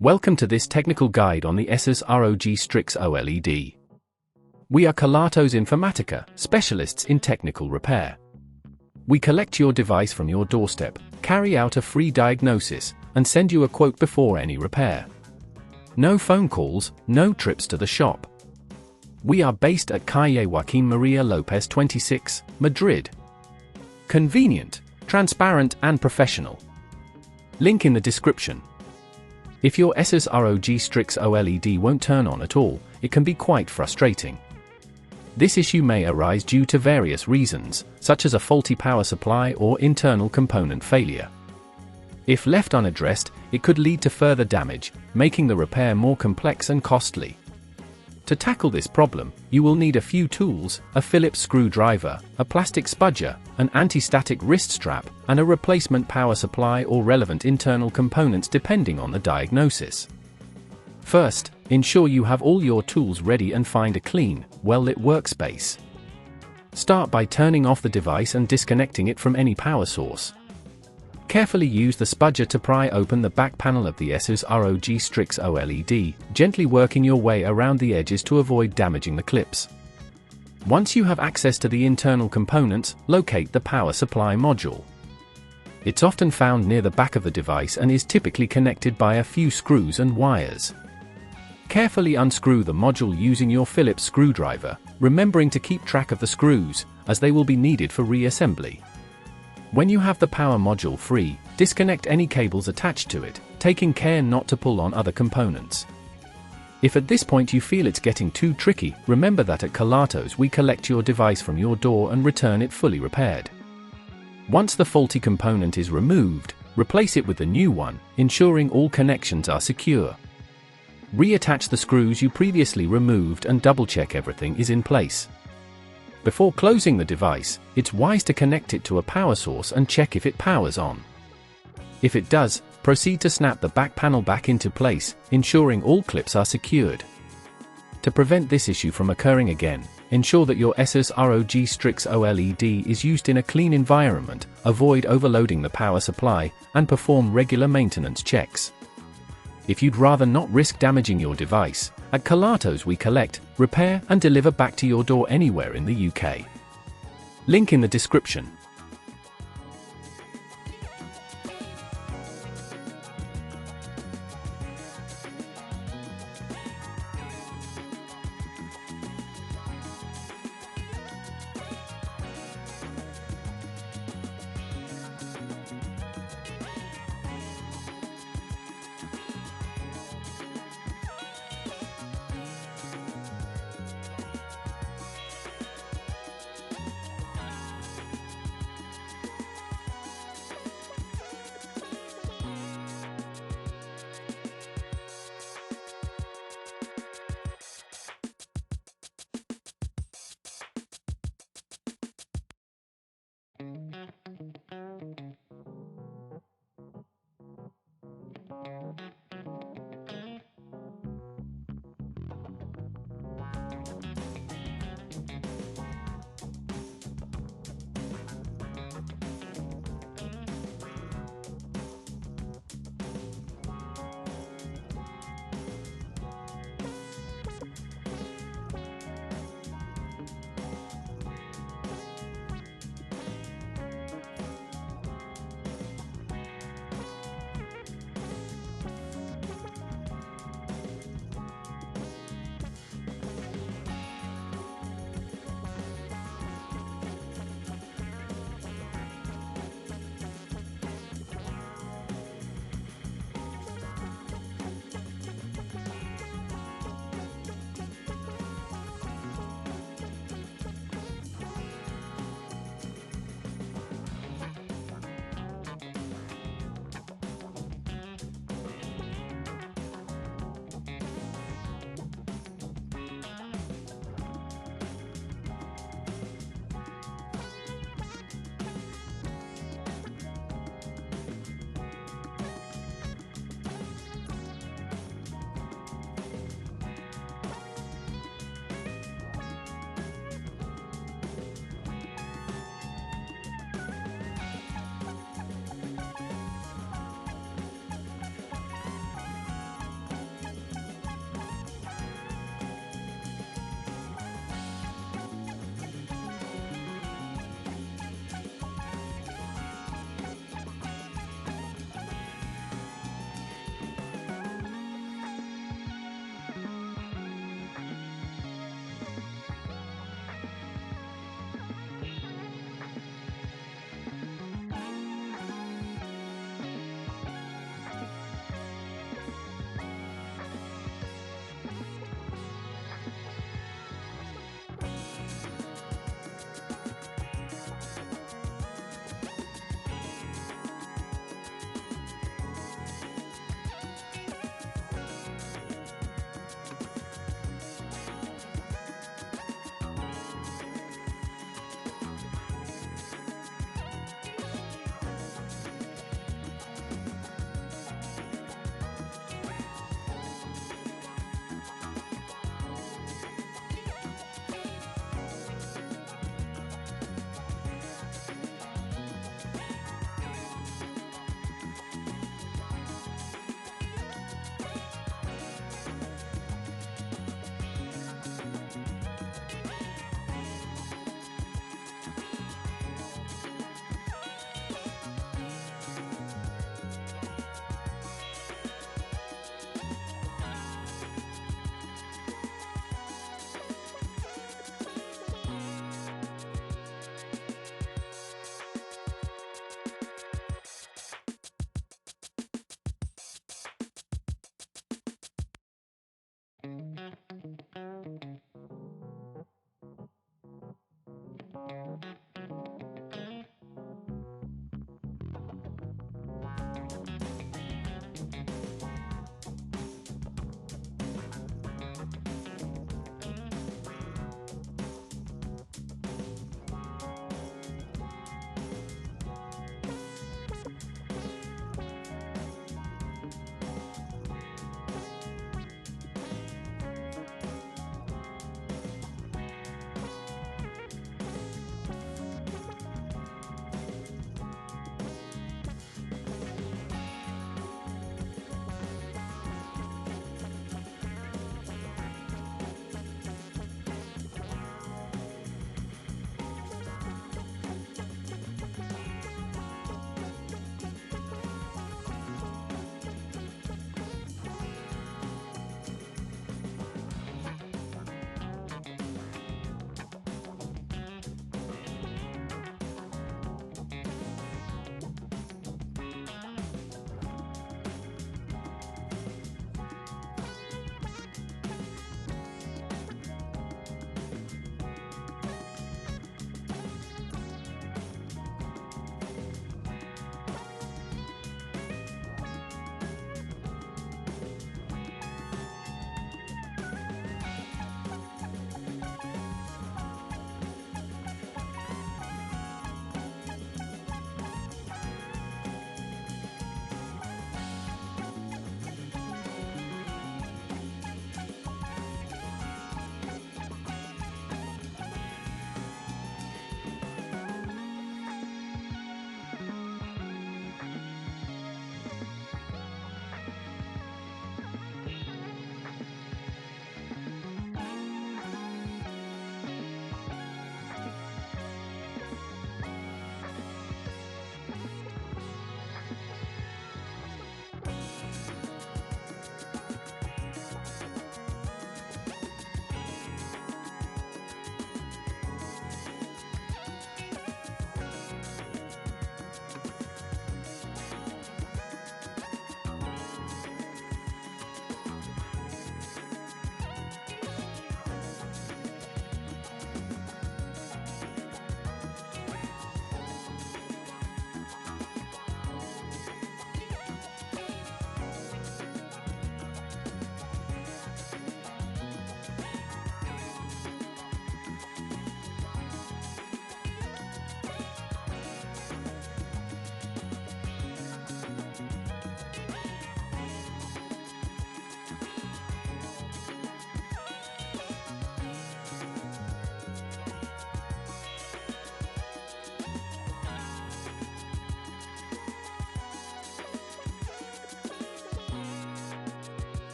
Welcome to this technical guide on the Asus ROG Strix OLED. We are Kelatos Informatica, specialists in technical repair. We collect your device from your doorstep, carry out a free diagnosis, and send you a quote before any repair. No phone calls, no trips to the shop. We are based at Calle Joaquín María López 26, Madrid. Convenient, transparent and professional. Link in the description. If your Asus ROG Strix OLED won't turn on at all, it can be quite frustrating. This issue may arise due to various reasons, such as a faulty power supply or internal component failure. If left unaddressed, it could lead to further damage, making the repair more complex and costly. To tackle this problem, you will need a few tools: a Phillips screwdriver, a plastic spudger, an anti-static wrist strap, and a replacement power supply or relevant internal components depending on the diagnosis. First, ensure you have all your tools ready and find a clean, well-lit workspace. Start by turning off the device and disconnecting it from any power source. Carefully use the spudger to pry open the back panel of the Asus ROG Strix OLED, gently working your way around the edges to avoid damaging the clips. Once you have access to the internal components, locate the power supply module. It's often found near the back of the device and is typically connected by a few screws and wires. Carefully unscrew the module using your Phillips screwdriver, remembering to keep track of the screws, as they will be needed for reassembly. When you have the power module free, disconnect any cables attached to it, taking care not to pull on other components. If at this point you feel it's getting too tricky, remember that at Kelatos we collect your device from your door and return it fully repaired. Once the faulty component is removed, replace it with the new one, ensuring all connections are secure. Reattach the screws you previously removed and double-check everything is in place. Before closing the device, it's wise to connect it to a power source and check if it powers on. If it does, proceed to snap the back panel back into place, ensuring all clips are secured. To prevent this issue from occurring again, ensure that your Asus ROG Strix OLED is used in a clean environment, avoid overloading the power supply, and perform regular maintenance checks. If you'd rather not risk damaging your device, at Kelatos we collect, repair and deliver back to your door anywhere in the UK. Link in the description.